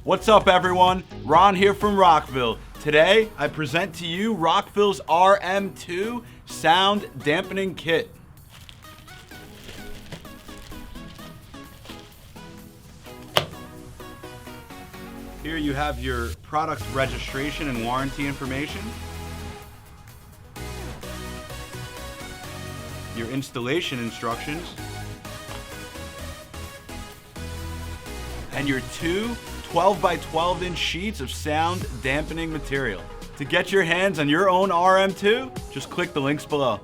What's up everyone? Ron here from Rockville. Today I present to you Rockville's RM2 Sound Dampening Kit. Here you have your product registration and warranty information, your installation instructions, and your two 12 by 12 inch sheets of sound dampening material. To get your hands on your own RM2, just click the links below.